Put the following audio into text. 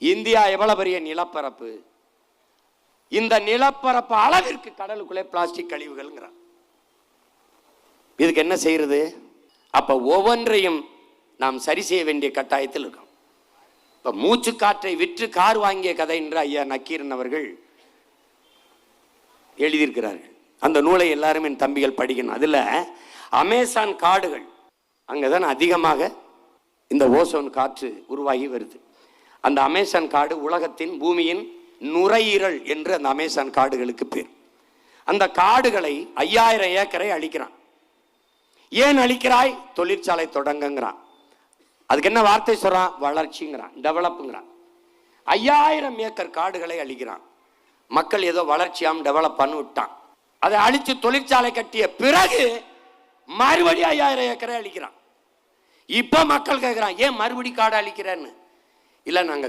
India எவ்வளவு பெரிய நிலப்பரப்பு, இந்த நிலப்பரப்பு அளவிற்கு கடலுக்குள்ளே பிளாஸ்டிக் கழிவுகள்ங்கிறான். இதுக்கு என்ன செய்யறது? அப்ப ஒவ்வொன்றையும் நாம் சரி செய்ய வேண்டிய கட்டாயத்தில் இருக்கோம். இப்ப மூச்சு காற்றை விற்று கார் வாங்கிய கதை என்று ஐயா நக்கீரன் அவர்கள் எழுதியிருக்கிறார்கள். அந்த நூலை எல்லாரும் என் தம்பிகள் படிக்கணும். அதுல அமேசான் காடுகள், அங்கதான் அதிகமாக இந்த ஓசோன் காற்று உருவாகி வருது. அந்த அமேசான் காடு உலகத்தின் பூமியின் நுரையீரல் என்று அந்த அமேசான் காடுகளுக்கு பேர். அந்த காடுகளை 5000 ஏக்கரை அழிக்கிறான். ஏன் அழிக்கிறாய்? தொழிற்சாலை தொடங்குங்கிறான். அதுக்கு என்ன வார்த்தை சொல்றான்? வளர்ச்சிங்கிறான், டெவலப்புங்கிறான். 5000 ஏக்கர் காடுகளை அழிக்கிறான். மக்கள் ஏதோ வளர்ச்சியாம் டெவலப் பண்ணி விட்டான். அதை அழிச்சு தொழிற்சாலை கட்டிய பிறகு மறுபடியும் 5000 ஏக்கரை அழிக்கிறான். இப்ப மக்கள் கேட்கிறான், ஏன் மறுபடி காடு அழிக்கிறேன்னு? இல்ல, நாங்க